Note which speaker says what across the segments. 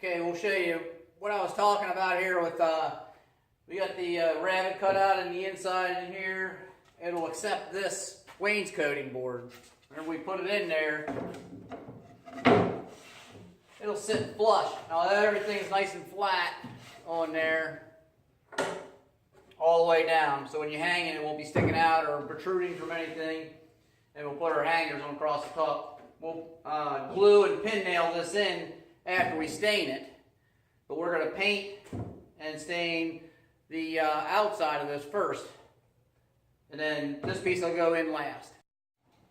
Speaker 1: Okay, we'll show you what I was talking about here with, we got the rabbit cut out in the inside in here. It'll accept this wainscoting board. Whenever we put it in there, it'll sit flush. Now everything's nice and flat on there all the way down. So when you hang it, it won't be sticking out or protruding from anything. And we'll put our hangers on across the top. We'll glue and pin nail this in after we stain it. But we're going to paint and stain the outside of this first. And then this piece will go in last.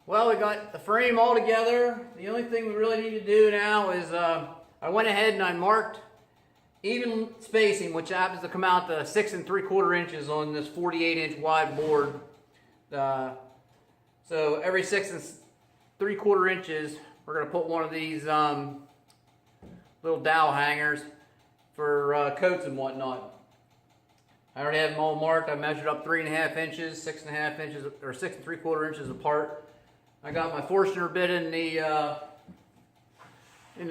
Speaker 1: Well, we got the frame all together. The only thing we really need to do now is I went ahead and I marked even spacing, which happens to come out to 6 3/4 inches on this 48-inch wide board. So every 6 3/4 inches, we're going to put one of these little dowel hangers for coats and whatnot. I already have them all marked. I measured up 3.5 inches, 6.5 inches, or 6 3/4 inches apart. I got my Forstner bit in the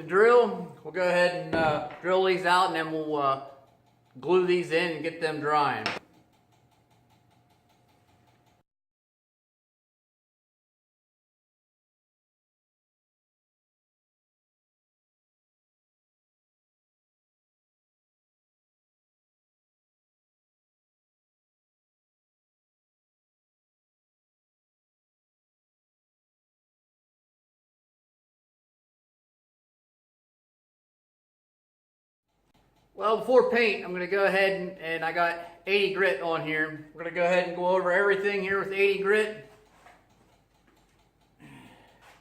Speaker 1: drill. We'll go ahead and drill these out, and then we'll glue these in and get them drying. Well, before paint, I'm going to go ahead and I got 80 grit on here. We're going to go ahead and go over everything here with 80 grit.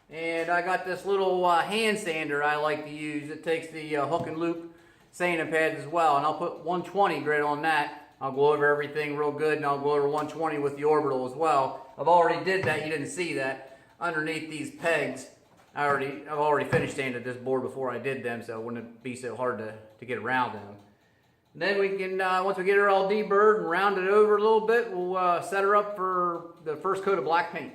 Speaker 1: And I got this little hand sander I like to use. It takes the hook and loop sanding pads as well. And I'll put 120 grit on that. I'll go over everything real good, and I'll go over 120 with the orbital as well. I've already did that. You didn't see that. Underneath these pegs, I've already finished sanded this board before I did them, so it wouldn't be so hard to get around them. And then we can, once we get her all deburred and rounded over a little bit, we'll set her up for the first coat of black paint.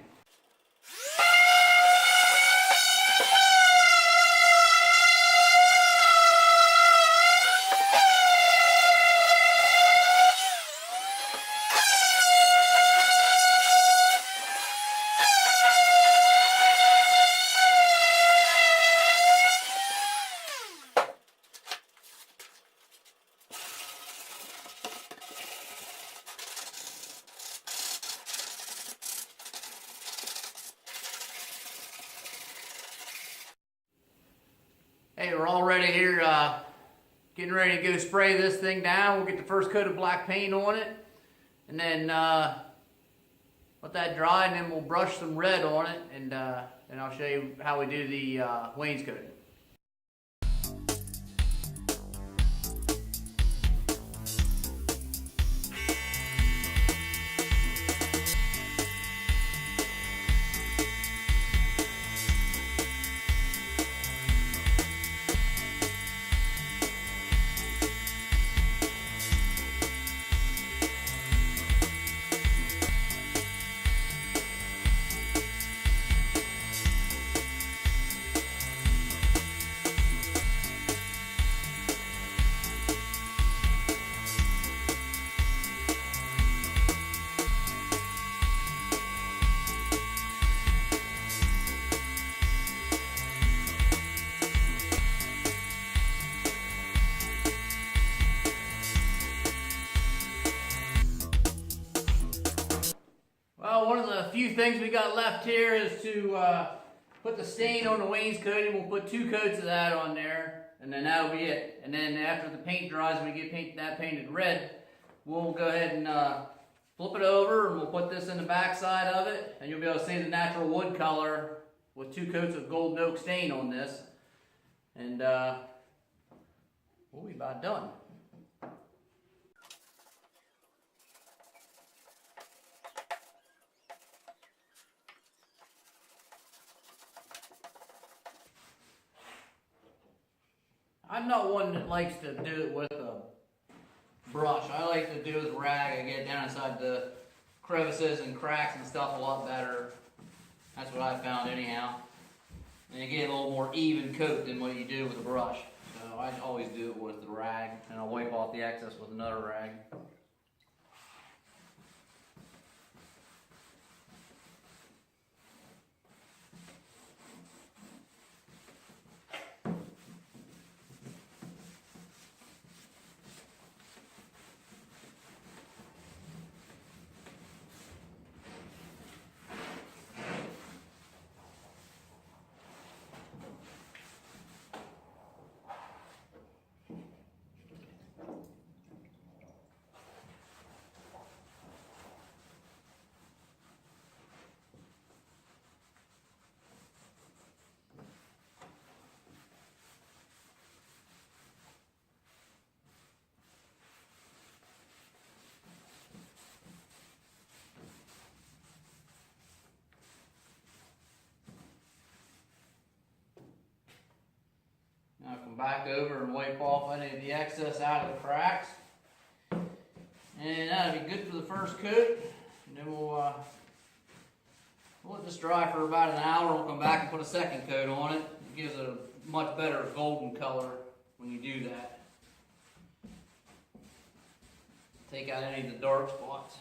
Speaker 1: Hey, we're all ready here, getting ready to go spray this thing down. We'll get the first coat of black paint on it, and then let that dry, and then we'll brush some red on it, and I'll show you how we do the wainscoting. Well, one of the few things we got left here is to put the stain on the wainscoting. We'll put 2 coats of that on there, and then that'll be it. And then after the paint dries and we get that painted red, we'll go ahead and flip it over, and we'll put this in the back side of it, and you'll be able to see the natural wood color with 2 coats of golden oak stain on this. And we'll be about done. I'm not one that likes to do it with a brush. I like to do it with a rag. I get down inside the crevices and cracks and stuff a lot better. That's what I found anyhow. And you get a little more even coat than what you do with a brush. So So I always do it with the rag, and I'll wipe off the excess with another rag. Now come back over and wipe off any of the excess out of the cracks. And that'll be good for the first coat. And then we'll let this dry for about an hour. We'll come back and put a second coat on it. It gives it a much better golden color when you do that. Take out any of the dark spots.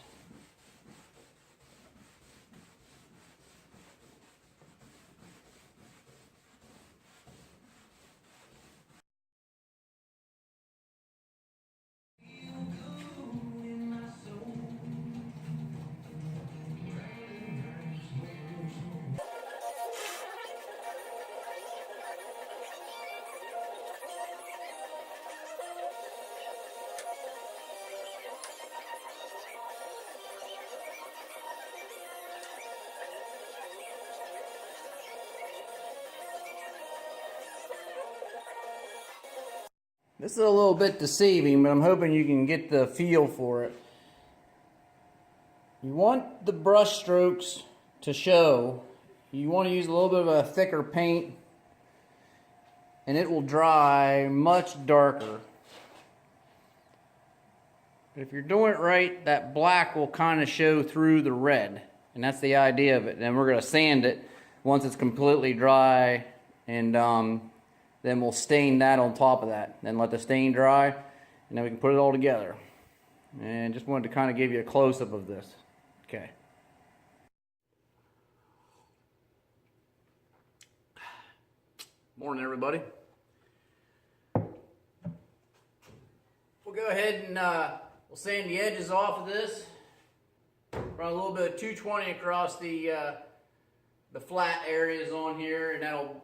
Speaker 1: This is a little bit deceiving, but I'm hoping you can get the feel for it. You want the brush strokes to show. You want to use a little bit of a thicker paint, and it will dry much darker. But if you're doing it right, that black will kind of show through the red, and that's the idea of it. And we're going to sand it once it's completely dry, and then we'll stain that on top of that. Then let the stain dry, and then we can put it all together. And just wanted to kind of give you a close-up of this. Okay. Morning, everybody. We'll go ahead and we'll sand the edges off of this. Run a little bit of 220 across the flat areas on here, and that'll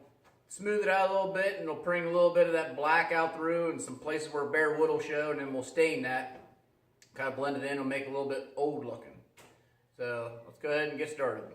Speaker 1: smooth it out a little bit, and it'll bring a little bit of that black out through and some places where bare wood will show, and then we'll stain that. Kind of blend it in and make it a little bit old looking. So let's go ahead and get started.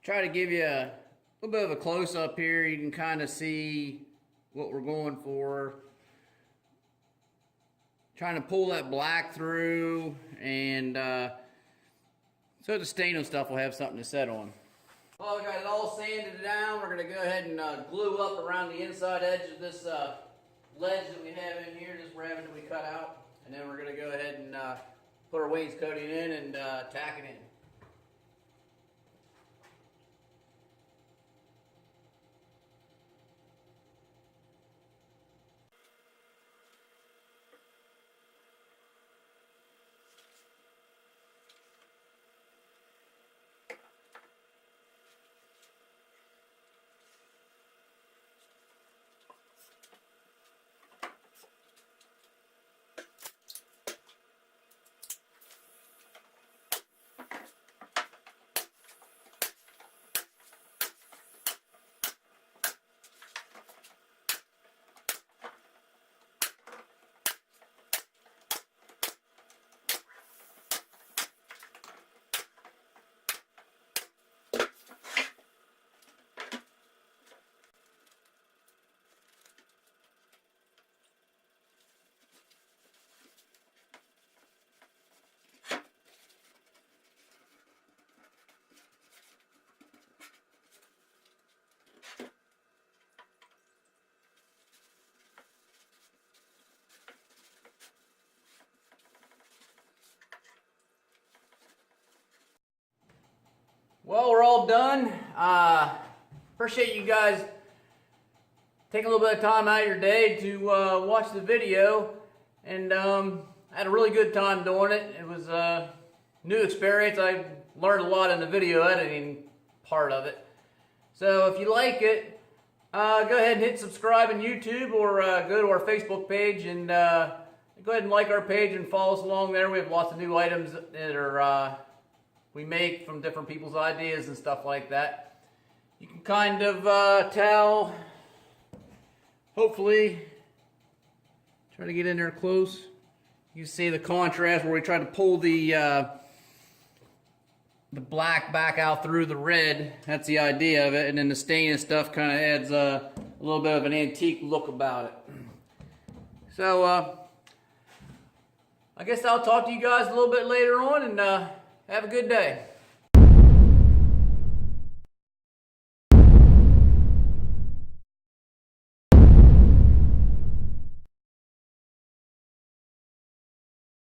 Speaker 1: Try to give you a little bit of a close-up here. You can kind of see what we're going for. Trying to pull that black through, and so the stain and stuff will have something to set on. Well, we got it all sanded down. We're going to go ahead and glue up around the inside edge of this ledge that we have in here, this rabbit that we cut out. And then we're going to go ahead and put put our wainscoting in and tack it in. Well, we're all done. Appreciate you guys taking a little bit of time out of your day to watch the video. And I had a really good time doing it. It was a new experience. I learned a lot in the video editing part of it. So if you like it, go ahead and hit subscribe on YouTube, or go to our Facebook page and go ahead and like our page and follow us along there. We have lots of new items that are we make from different people's ideas and stuff like that. You can kind of tell, hopefully, try to get in there close. You see the contrast where we try to pull the black back out through the red. That's the idea of it. And then the stain and stuff kind of adds a little bit of an antique look about it. So, I guess I'll talk to you guys a little bit later on, and have a good day.